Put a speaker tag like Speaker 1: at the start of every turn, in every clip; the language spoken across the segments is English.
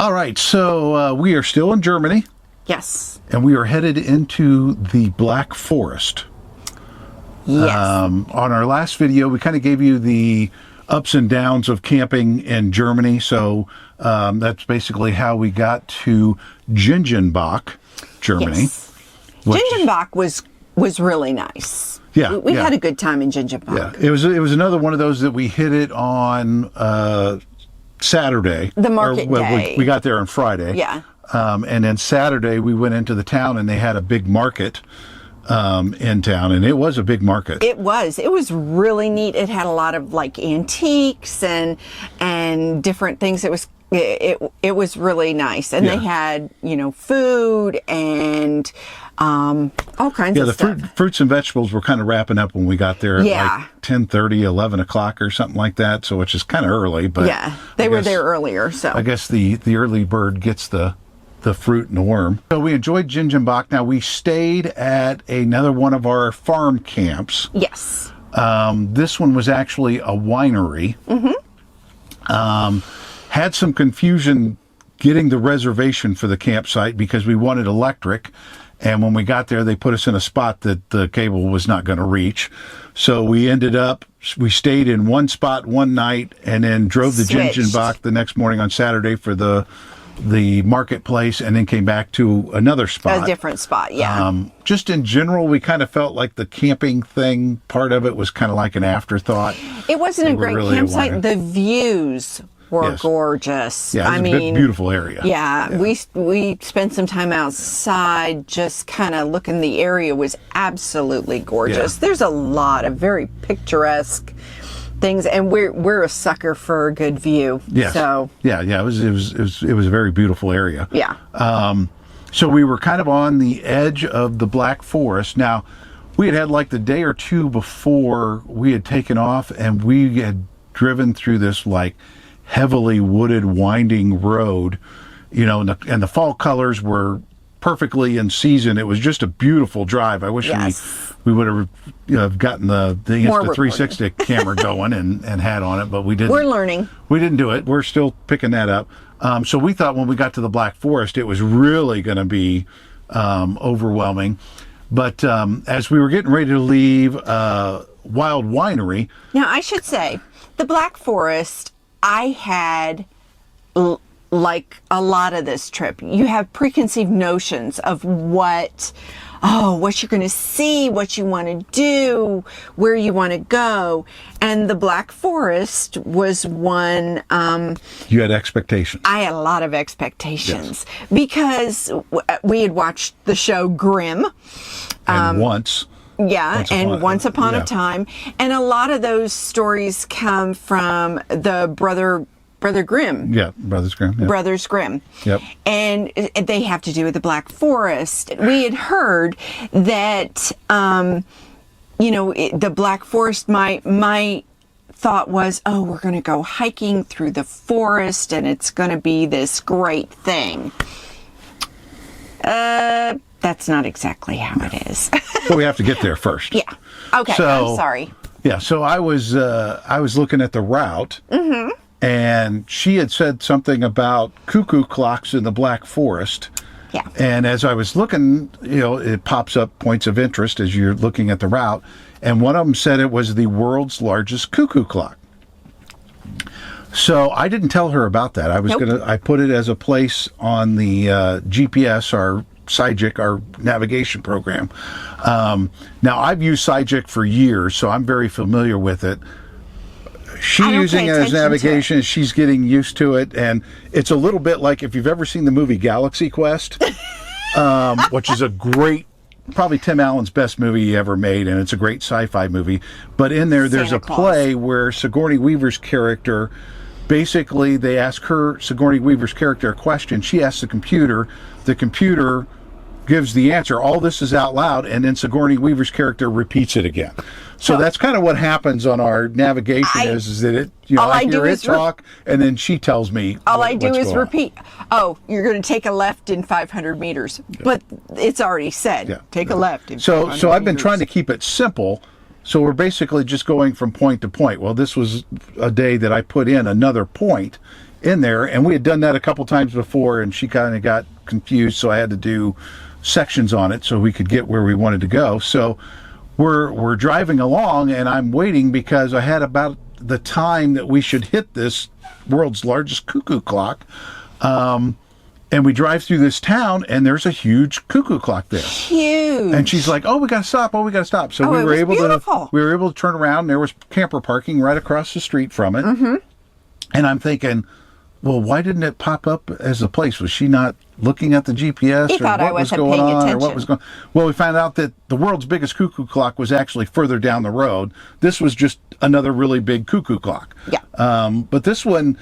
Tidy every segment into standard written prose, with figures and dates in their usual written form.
Speaker 1: All right, so we are still in Germany.
Speaker 2: Yes.
Speaker 1: And we are headed into the Black Forest.
Speaker 2: Yes.
Speaker 1: On our last video, we kind of gave you the ups and downs of camping in Germany. So that's basically how we got to Gengenbach, Germany.
Speaker 2: Yes. Gengenbach was really nice.
Speaker 1: Yeah,
Speaker 2: we had a good time in Gengenbach.
Speaker 1: Yeah, it was another one of those that we hit it on Saturday.
Speaker 2: The market day.
Speaker 1: We got there on Friday.
Speaker 2: Yeah.
Speaker 1: And then Saturday we went into the town and they had a big market in town, and it was a big market.
Speaker 2: It was really neat. It had a lot of like antiques and different things. It was really nice, and they had food and all kinds of stuff.
Speaker 1: The fruits and vegetables were kind of wrapping up when we got there at like 10:30, 11 o'clock or something like that. So which is kind of early, but
Speaker 2: yeah, they were there earlier. So
Speaker 1: I guess the early bird gets the fruit and the worm. So we enjoyed Gengenbach. Now we stayed at another one of our farm camps.
Speaker 2: Yes.
Speaker 1: This one was actually a winery. Mm-hmm. Had some confusion getting the reservation for the campsite because we wanted electric. And when we got there, they put us in a spot that the cable was not going to reach. So we stayed in one spot one night and then drove to Gengenbach the next morning on Saturday for the marketplace, and then came back to another spot.
Speaker 2: A different spot, yeah.
Speaker 1: Just in general, we kind of felt like the camping thing, part of it was kind of like an afterthought.
Speaker 2: It wasn't a great campsite. The views were gorgeous.
Speaker 1: Yeah, it was a beautiful area.
Speaker 2: Yeah, we spent some time outside just kind of looking. The area was absolutely gorgeous. Yeah. There's a lot of very picturesque things, and we're a sucker for a good view.
Speaker 1: Yes.
Speaker 2: So
Speaker 1: it was a very beautiful area.
Speaker 2: Yeah.
Speaker 1: So we were kind of on the edge of the Black Forest. Now, we had like the day or two before we had taken off, and we had driven through this like heavily wooded, winding road, and the fall colors were perfectly in season. It was just a beautiful drive. I wish we would have gotten the Insta360 camera going and had on it, but we didn't.
Speaker 2: We're learning.
Speaker 1: We didn't do it. We're still picking that up. So we thought when we got to the Black Forest, it was really going to be overwhelming. But as we were getting ready to leave Wild Winery...
Speaker 2: Now, I should say, the Black Forest, I had... like a lot of this trip, you have preconceived notions of what you're going to see, what you want to do, where you want to go. And the Black Forest was one...
Speaker 1: you had expectations.
Speaker 2: I had a lot of expectations because we had watched the show Grimm.
Speaker 1: And once
Speaker 2: upon a time. And a lot of those stories come from the Brother Grimm.
Speaker 1: Yeah, Brothers Grimm. Yeah.
Speaker 2: Brothers Grimm.
Speaker 1: Yep.
Speaker 2: And they have to do with the Black Forest. We had heard that, the Black Forest, my thought was, we're going to go hiking through the forest and it's going to be this great thing. That's not exactly how it is.
Speaker 1: But we have to get there first.
Speaker 2: Yeah. Okay, I'm sorry.
Speaker 1: Yeah, so I was looking at the route. Mm-hmm. And she had said something about cuckoo clocks in the Black Forest.
Speaker 2: Yeah.
Speaker 1: And as I was looking, it pops up points of interest as you're looking at the route. And one of them said it was the world's largest cuckoo clock. So I didn't tell her about that. I put it as a place on the GPS, our Sygic, our navigation program. Now I've used Sygic for years, so I'm very familiar with it. She's using it as navigation. She's getting used to it, and it's a little bit like if you've ever seen the movie Galaxy Quest, which is a great, probably Tim Allen's best movie he ever made, and it's a great sci-fi movie. But in there's a play where Sigourney Weaver's character, basically they ask Sigourney Weaver's character a question. She asks the computer gives the answer. All this is out loud, and then Sigourney Weaver's character repeats it again. So that's kind of what happens on our navigation is that it, I hear it talk, and then she tells me
Speaker 2: all I do is repeat. Oh, you're going to take a left in 500 meters. Yeah. But it's already said, take a left in 500 meters.
Speaker 1: So I've been trying to keep it simple. So we're basically just going from point to point. Well, this was a day that I put in another point in there, and we had done that a couple times before, and she kind of got confused, so I had to do sections on it so we could get where we wanted to go. So we're driving along, and I'm waiting because I had about the time that we should hit this world's largest cuckoo clock. And we drive through this town, and there's a huge cuckoo clock there.
Speaker 2: Huge.
Speaker 1: And she's like, "Oh, we gotta stop! Oh, we gotta stop!" So we were able to turn around. And there was camper parking right across the street from it. Mm-hmm. And I'm thinking, well, why didn't it pop up as a place? Was she not looking at the GPS,
Speaker 2: he
Speaker 1: or
Speaker 2: thought
Speaker 1: what was going on, or what was going? Well, we found out that the world's biggest cuckoo clock was actually further down the road. This was just another really big cuckoo clock.
Speaker 2: Yeah.
Speaker 1: But this one,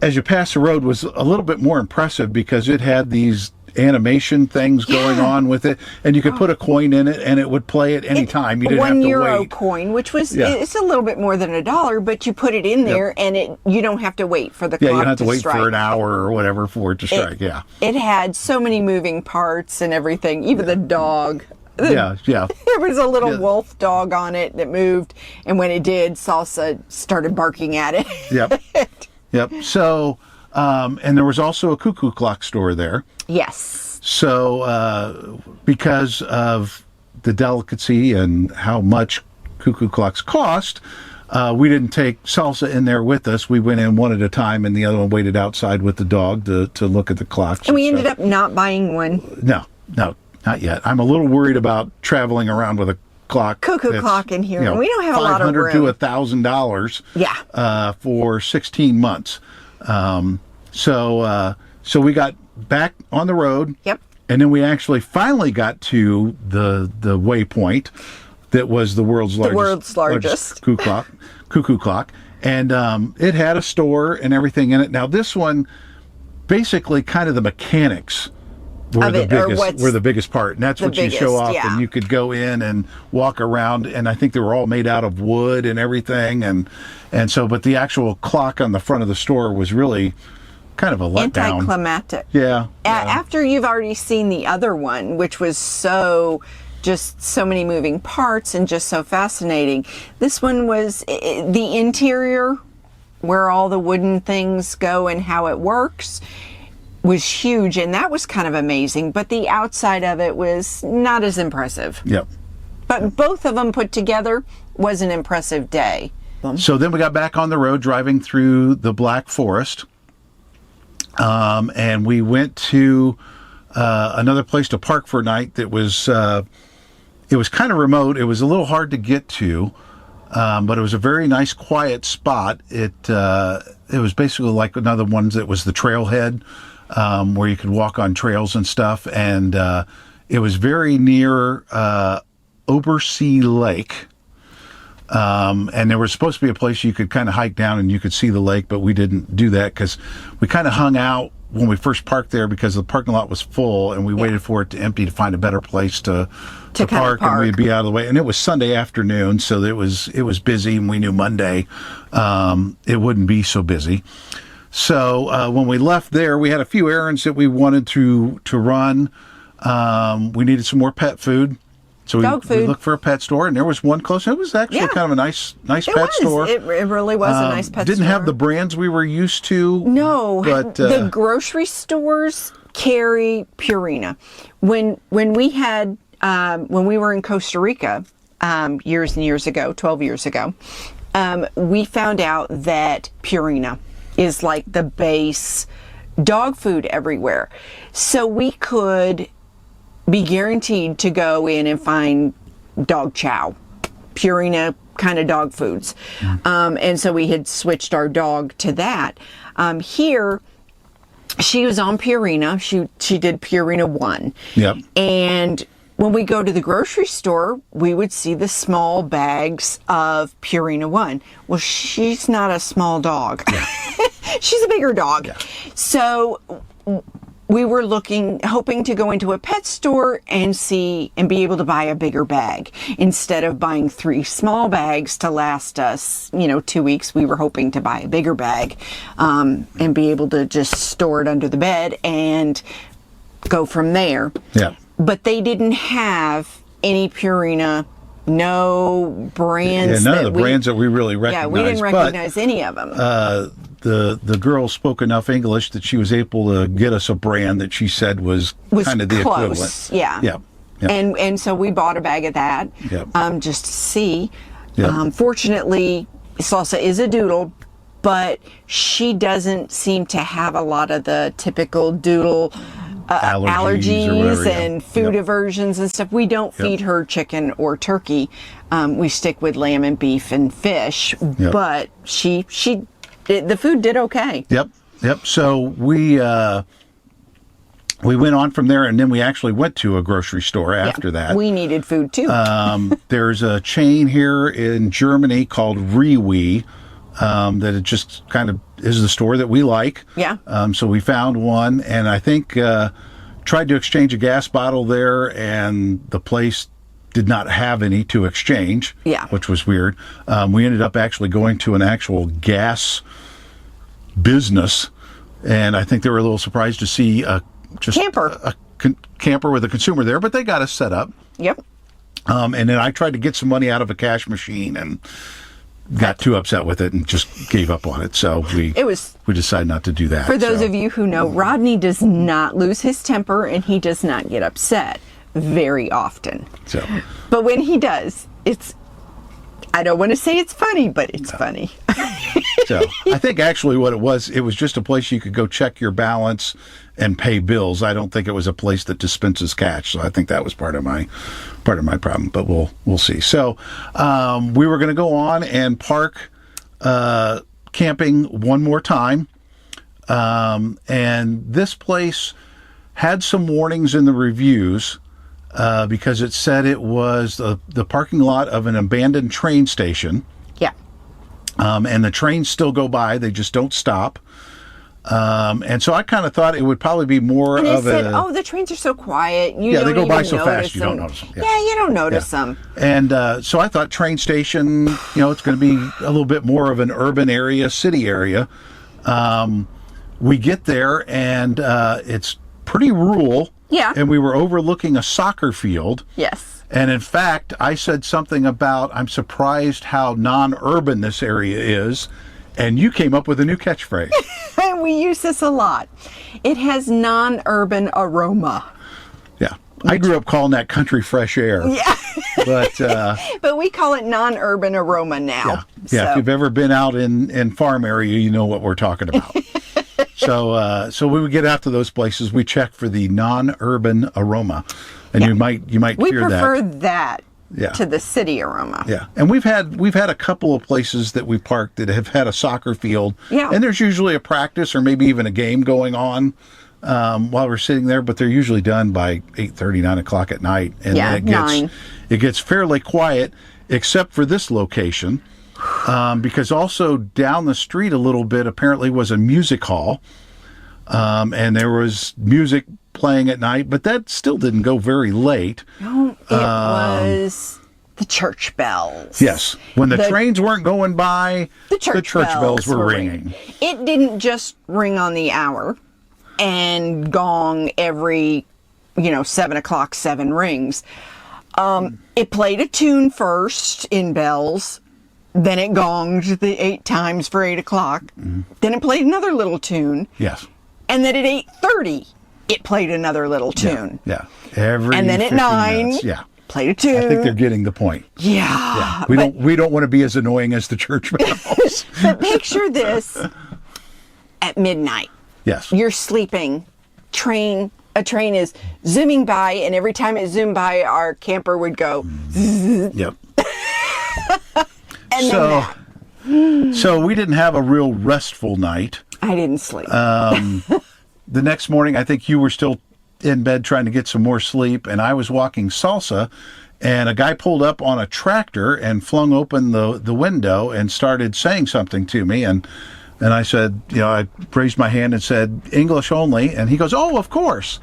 Speaker 1: as you pass the road, was a little bit more impressive because it had these animation things going on with it, and you could put a coin in it and it would play at any time. You didn't have to wait.
Speaker 2: €1 coin, which was it's a little bit more than $1, but you put it in there and you don't have to wait for the clock to strike.
Speaker 1: Yeah, you don't have to wait for an hour or whatever for it to strike.
Speaker 2: It had so many moving parts and everything, even the dog.
Speaker 1: Yeah.
Speaker 2: There was a little wolf dog on it that moved, and when it did, Salsa started barking at it.
Speaker 1: Yep. So, and there was also a cuckoo clock store there.
Speaker 2: Yes.
Speaker 1: So, because of the delicacy and how much cuckoo clocks cost, we didn't take Salsa in there with us. We went in one at a time, and the other one waited outside with the dog to look at the clocks.
Speaker 2: And we ended up not buying one.
Speaker 1: No, not yet. I'm a little worried about traveling around with a cuckoo
Speaker 2: clock in here, and we don't have a lot of room.
Speaker 1: $500 to $1,000 for 16 months. So we got back on the road.
Speaker 2: Yep.
Speaker 1: And then we actually finally got to the waypoint that was the world's largest cuckoo clock. And it had a store and everything in it. Now this one, basically kind of the mechanics were the biggest part, and that's what you show off. And you could go in and walk around, and I think they were all made out of wood and everything, and so. But the actual clock on the front of the store was really kind of a letdown.
Speaker 2: Anticlimactic.
Speaker 1: Yeah.
Speaker 2: After you've already seen the other one, which was so many moving parts and just so fascinating. This one was the interior, where all the wooden things go and how it works, was huge, and that was kind of amazing, but the outside of it was not as impressive.
Speaker 1: Yep.
Speaker 2: But both of them put together was an impressive day.
Speaker 1: So then we got back on the road driving through the Black Forest, and we went to another place to park for a night that was it was kind of remote. It was a little hard to get to, but it was a very nice quiet spot. It was basically like another one that was the trailhead, where you could walk on trails and stuff, and it was very near Obersee Lake, and there was supposed to be a place you could kind of hike down and you could see the lake, but we didn't do that because we kind of hung out when we first parked there because the parking lot was full, and we waited for it to empty to find a better place to park, and we'd be out of the way. And it was Sunday afternoon, so it was busy, and we knew Monday it wouldn't be so busy. So when we left there, we had a few errands that we wanted to run. We needed some more pet food. So we looked for a pet store, and there was one close. It was actually kind of a nice pet store.
Speaker 2: It really was a nice pet store.
Speaker 1: Didn't have the brands we were used to.
Speaker 2: No,
Speaker 1: but
Speaker 2: the grocery stores carry Purina. When we were in Costa Rica years and years ago, 12 years ago, we found out that Purina is like the base dog food everywhere. So we could be guaranteed to go in and find dog chow, Purina kind of dog foods. And so we had switched our dog to that. Here, she was on Purina. She did Purina 1.
Speaker 1: Yep. And
Speaker 2: when we go to the grocery store, we would see the small bags of Purina 1. Well, she's not a small dog. Yeah. She's a bigger dog. Yeah. So we were hoping to go into a pet store and be able to buy a bigger bag. Instead of buying 3 small bags to last us, 2 weeks, we were hoping to buy a bigger bag, and be able to just store it under the bed and go from there.
Speaker 1: Yeah.
Speaker 2: But they didn't have any Purina, no brands.
Speaker 1: Yeah, none of the brands that we really recognized.
Speaker 2: Yeah, we didn't recognize any of them.
Speaker 1: the girl spoke enough English that she was able to get us a brand that she said was kind of the
Speaker 2: close.
Speaker 1: equivalent.
Speaker 2: Yeah. And so we bought a bag of that, just to see. Fortunately, Salsa is a doodle, but she doesn't seem to have a lot of the typical doodle allergies and food aversions and stuff. We don't feed her chicken or turkey. We stick with lamb and beef and fish, but the food did okay.
Speaker 1: Yep. So we went on from there, and then we actually went to a grocery store after that.
Speaker 2: We needed food too.
Speaker 1: There's a chain here in Germany called Rewe that it just kind of is the store that we like.
Speaker 2: Yeah.
Speaker 1: So we found one, and I think tried to exchange a gas bottle there, and the place did not have any to exchange.
Speaker 2: Yeah.
Speaker 1: Which was weird. We ended up actually going to an actual gas business, and I think they were a little surprised to see a camper with a consumer there, but they got us set up.
Speaker 2: Yep.
Speaker 1: And then I tried to get some money out of a cash machine and got too upset with it and just gave up on it. So we decided not to do that.
Speaker 2: For those of you who know, Rodney does not lose his temper, and he does not get upset very often. But when he does, I don't want to say it's funny, but it's funny.
Speaker 1: So I think actually what it was just a place you could go check your balance and pay bills. I don't think it was a place that dispenses cash. So I think that was part of my problem, but we'll see. So we were going to go on and park camping one more time. And this place had some warnings in the reviews because it said it was the parking lot of an abandoned train station.
Speaker 2: Yeah.
Speaker 1: And the trains still go by. They just don't stop. And so I kind of thought it would probably be more
Speaker 2: and
Speaker 1: of
Speaker 2: said, the trains are so quiet. You don't
Speaker 1: they go
Speaker 2: even
Speaker 1: by so
Speaker 2: notice
Speaker 1: fast you
Speaker 2: them.
Speaker 1: don't notice them.
Speaker 2: Yeah, you don't notice them.
Speaker 1: And so I thought train station, it's going to be a little bit more of an urban area, city area. We get there, and it's pretty rural.
Speaker 2: Yeah.
Speaker 1: And we were overlooking a soccer field.
Speaker 2: Yes.
Speaker 1: And in fact, I said something about I'm surprised how non-urban this area is. And you came up with a new catchphrase.
Speaker 2: And we use this a lot. It has non-urban aroma.
Speaker 1: Yeah. I grew up calling that country fresh air.
Speaker 2: Yeah.
Speaker 1: But
Speaker 2: we call it non-urban aroma now.
Speaker 1: Yeah.
Speaker 2: So.
Speaker 1: If you've ever been out in farm area, you know what we're talking about. So when we get out to those places, we check for the non-urban aroma. And you might hear that.
Speaker 2: We prefer that to the city aroma.
Speaker 1: Yeah. And we've had a couple of places that we parked that have had a soccer field.
Speaker 2: Yeah.
Speaker 1: And there's usually a practice or maybe even a game going on while we're sitting there, but they're usually done by 8:30, 9 o'clock at night. And then it gets fairly quiet, except for this location. Because also down the street a little bit apparently was a music hall. And there was music playing at night, but that still didn't go very late.
Speaker 2: No, it was the church bells.
Speaker 1: Yes. When the trains weren't going by, the church bells were ringing.
Speaker 2: It didn't just ring on the hour and gong every, 7 o'clock, 7 rings. It played a tune first in bells. Then it gonged the 8 times for 8 o'clock. Mm-hmm. Then it played another little tune.
Speaker 1: Yes.
Speaker 2: And then at 8:30, it played another little tune.
Speaker 1: Yeah. Every
Speaker 2: and then at 9,
Speaker 1: minutes.
Speaker 2: played a tune.
Speaker 1: I think they're getting the point.
Speaker 2: Yeah.
Speaker 1: We don't want to be as annoying as the church bells.
Speaker 2: But picture this at midnight.
Speaker 1: Yes.
Speaker 2: You're sleeping. A train is zooming by, and every time it zoomed by, our camper would go. Zzz.
Speaker 1: Yep.
Speaker 2: And
Speaker 1: so we didn't have a real restful night.
Speaker 2: I didn't sleep.
Speaker 1: The next morning, I think you were still in bed trying to get some more sleep, and I was walking Salsa, and a guy pulled up on a tractor and flung open the window and started saying something to me, and I said, I raised my hand and said, English only, and he goes, oh, of course,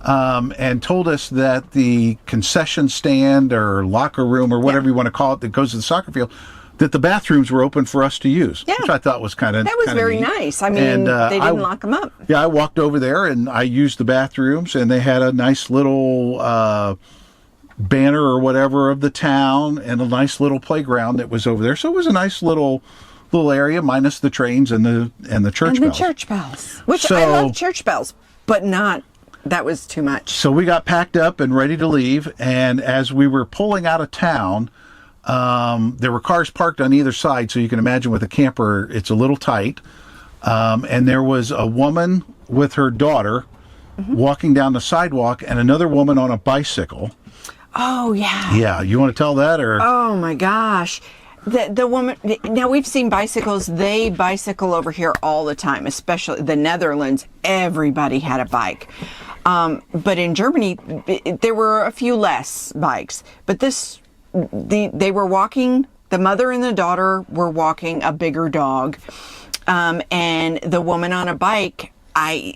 Speaker 1: and told us that the concession stand or locker room or whatever you want to call it that goes to the soccer field, that the bathrooms were open for us to use, which I thought was kind of
Speaker 2: that was very
Speaker 1: neat.
Speaker 2: Nice. I mean, they didn't lock them up.
Speaker 1: Yeah, I walked over there and I used the bathrooms, and they had a nice little banner or whatever of the town and a nice little playground that was over there. So it was a nice little little area minus the trains and the church bells.
Speaker 2: The church bells, which
Speaker 1: So-
Speaker 2: I love church bells, but not. That was too much.
Speaker 1: So we got packed up and ready to leave, and as we were pulling out of town, there were cars parked on either side, so you can imagine with a camper, it's a little tight. And there was a woman with her daughter walking down the sidewalk, and another woman on a bicycle.
Speaker 2: Oh, yeah.
Speaker 1: Yeah, you want to tell that, or?
Speaker 2: Oh, my gosh. The woman, now we've seen bicycles, they bicycle over here all the time, especially the Netherlands. Everybody had a bike. But in Germany, there were a few less bikes. But they were walking, the mother and the daughter were walking a bigger dog. And the woman on a bike,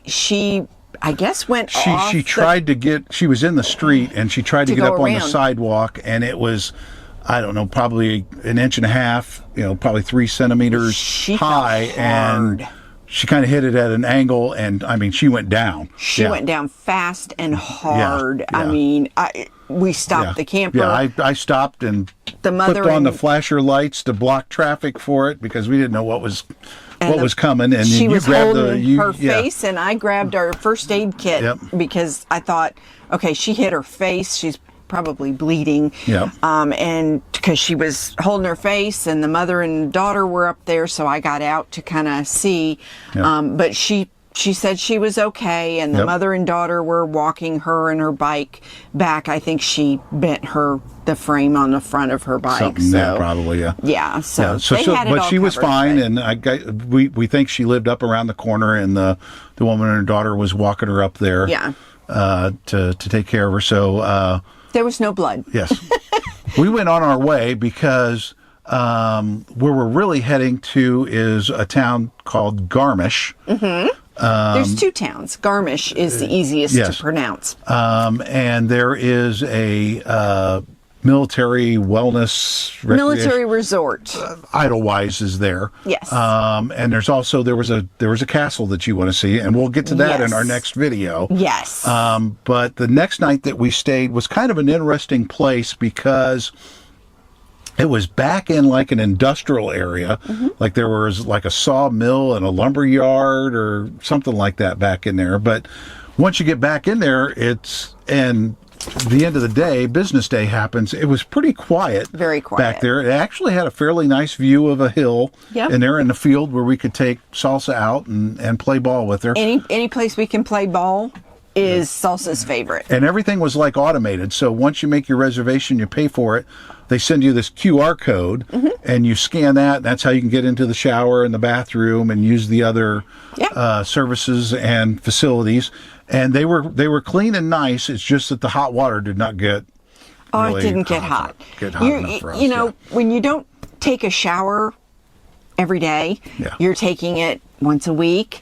Speaker 2: she guess went off.
Speaker 1: She tried to get, she was in the street and she tried to get up on the
Speaker 2: around.
Speaker 1: sidewalk, and it was, I don't know, probably an inch and a half, probably 3 centimeters
Speaker 2: She
Speaker 1: high.
Speaker 2: fell hard.
Speaker 1: And she kind of hit it at an angle, and I mean, she went down.
Speaker 2: She went down fast and hard.
Speaker 1: Yeah.
Speaker 2: I mean, we stopped the camper.
Speaker 1: Yeah, I stopped and
Speaker 2: The mother
Speaker 1: put on the
Speaker 2: and-
Speaker 1: flasher lights to block traffic for it because we didn't know what was coming. And
Speaker 2: she
Speaker 1: you
Speaker 2: was
Speaker 1: grabbed
Speaker 2: holding her face, and I grabbed our first aid kit because I thought, okay, she hit her face. She's probably bleeding.
Speaker 1: Yep.
Speaker 2: And because she was holding her face, and the mother and daughter were up there, so I got out to kind of see.
Speaker 1: Yep.
Speaker 2: But she said she was okay, and the mother and daughter were walking her and her bike back. I think she bent the frame on the front of her bike.
Speaker 1: Something there, probably, yeah.
Speaker 2: Yeah, so they had it
Speaker 1: but
Speaker 2: all
Speaker 1: she was
Speaker 2: covered,
Speaker 1: fine,
Speaker 2: but-
Speaker 1: and we think she lived up around the corner, and the woman and her daughter was walking her up there.
Speaker 2: Yeah.
Speaker 1: To take care of her. So
Speaker 2: There was no blood.
Speaker 1: yes, we went on our way because where we're really heading to is a town called Garmisch.
Speaker 2: There's 2 towns. Garmisch is the easiest
Speaker 1: yes.
Speaker 2: to pronounce.
Speaker 1: And there is a military wellness
Speaker 2: Military resort.
Speaker 1: Idlewild is there.
Speaker 2: Yes.
Speaker 1: And there's also there was a castle that you want to see, and we'll get to that in
Speaker 2: Yes.
Speaker 1: our next video.
Speaker 2: Yes.
Speaker 1: But the next night that we stayed was kind of an interesting place because it was back in like an industrial area. Like there was like a sawmill and a lumber yard or something like that back in there. But once you get back in there, and the end of the day, business day happens. It was pretty quiet.
Speaker 2: Very quiet.
Speaker 1: Back there. It actually had a fairly nice view of a hill.
Speaker 2: Yep.
Speaker 1: And there in the field where we could take Salsa out and play ball with her.
Speaker 2: Any place we can play ball is Salsa's favorite.
Speaker 1: And everything was like automated. So once you make your reservation, you pay for it. They send you this QR code, and you scan that. And that's how you can get into the shower and the bathroom and use the other services and facilities. And they were clean and nice. It's just that the hot water did not get.
Speaker 2: Oh,
Speaker 1: really
Speaker 2: it didn't get hot.
Speaker 1: Enough for us.
Speaker 2: When you don't take a shower every day, you're taking it once a week.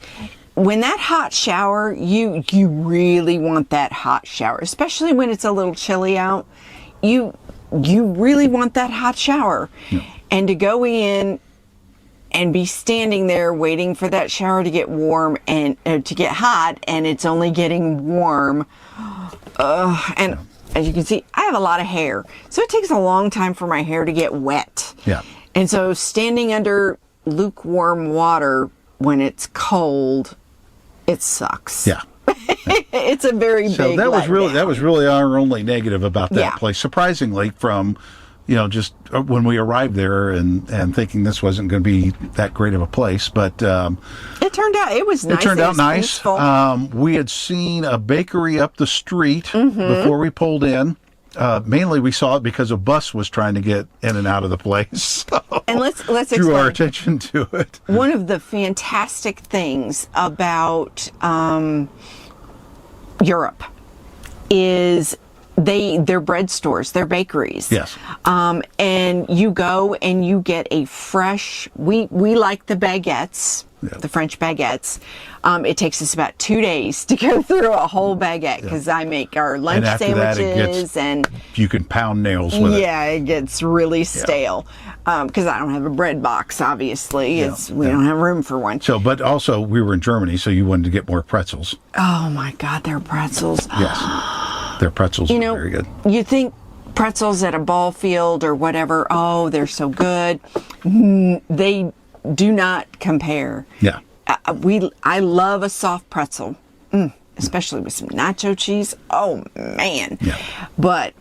Speaker 2: When that hot shower, you really want that hot shower, especially when it's a little chilly out. You really want that hot shower. And to go in and be standing there waiting for that shower to get warm and to get hot, and it's only getting warm. And as you can see, I have a lot of hair, so it takes a long time for my hair to get wet.
Speaker 1: Yeah.
Speaker 2: And so standing under lukewarm water when it's cold, it sucks.
Speaker 1: Yeah.
Speaker 2: It's a very
Speaker 1: So
Speaker 2: big
Speaker 1: that was
Speaker 2: letdown.
Speaker 1: really our only negative about that
Speaker 2: Yeah.
Speaker 1: place. Surprisingly, from just when we arrived there and thinking this wasn't going to be that great of a place, but
Speaker 2: It turned out it was nice.
Speaker 1: it turned out
Speaker 2: was
Speaker 1: nice.
Speaker 2: peaceful.
Speaker 1: We had seen a bakery up the street before we pulled in. Mainly, we saw it because a bus was trying to get in and out of the place. So
Speaker 2: And let's
Speaker 1: drew our
Speaker 2: explain.
Speaker 1: attention to it.
Speaker 2: One of the fantastic things about Europe is they're bread stores, they're bakeries.
Speaker 1: Yes.
Speaker 2: And you go and you get a fresh. We like the baguettes, the French baguettes. It takes us about 2 days to go through a whole baguette because I make our lunch
Speaker 1: after that,
Speaker 2: sandwiches and.
Speaker 1: You can pound nails with it.
Speaker 2: Yeah, it gets really stale because I don't have a bread box. Obviously, we don't have room for one.
Speaker 1: So, but also we were in Germany, so you wanted to get more pretzels.
Speaker 2: Oh my God, they're pretzels.
Speaker 1: Yes, their pretzels are very good.
Speaker 2: You think pretzels at a ball field or whatever? Oh, they're so good. They do not compare.
Speaker 1: Yeah.
Speaker 2: I love a soft pretzel, especially with some nacho cheese. Oh man!
Speaker 1: Yeah.
Speaker 2: But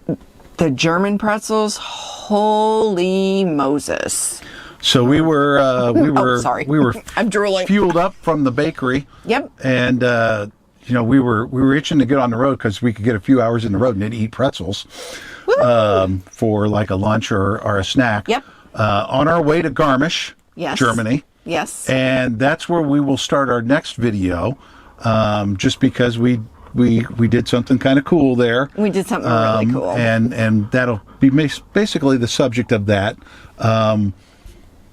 Speaker 2: the German pretzels, holy Moses!
Speaker 1: So we were
Speaker 2: sorry.
Speaker 1: we were
Speaker 2: I'm drooling.
Speaker 1: fueled up from the bakery.
Speaker 2: Yep.
Speaker 1: And we were itching to get on the road because we could get a few hours in the road and then eat pretzels for like a lunch or a snack.
Speaker 2: Yep.
Speaker 1: On our way to Garmisch,
Speaker 2: Yes.
Speaker 1: Germany.
Speaker 2: Yes.
Speaker 1: And that's where we will start our next video, just because we did something kind of cool there.
Speaker 2: We did something really cool.
Speaker 1: And that'll be basically the subject of that.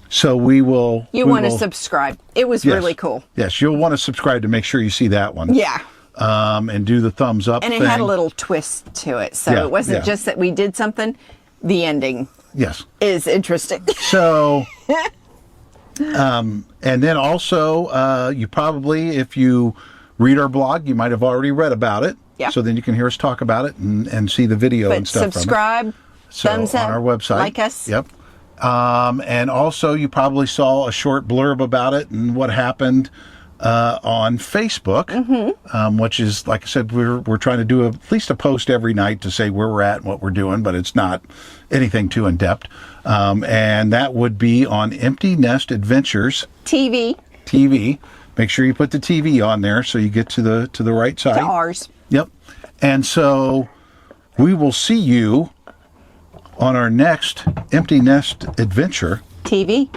Speaker 1: So we will...
Speaker 2: You want to subscribe. It was really cool.
Speaker 1: Yes, you'll want to subscribe to make sure you see that one.
Speaker 2: Yeah.
Speaker 1: And do the thumbs up
Speaker 2: And it
Speaker 1: thing.
Speaker 2: had a little twist to it. So it wasn't just that we did something. The ending is interesting.
Speaker 1: So... and then also, you probably, if you read our blog, you might have already read about it.
Speaker 2: Yeah.
Speaker 1: So then you can hear us talk about it and see the video and stuff
Speaker 2: subscribe, thumbs up
Speaker 1: on our website.
Speaker 2: like us.
Speaker 1: Yep. And also, you probably saw a short blurb about it and what happened on Facebook, which is, like I said, we're trying to do at least a post every night to say where we're at and what we're doing, but it's not anything too in depth. And that would be on Empty Nest Adventures TV. Make sure you put the TV on there so you get to the right side.
Speaker 2: To ours.
Speaker 1: Yep. And so we will see you on our next Empty Nest Adventure
Speaker 2: TV.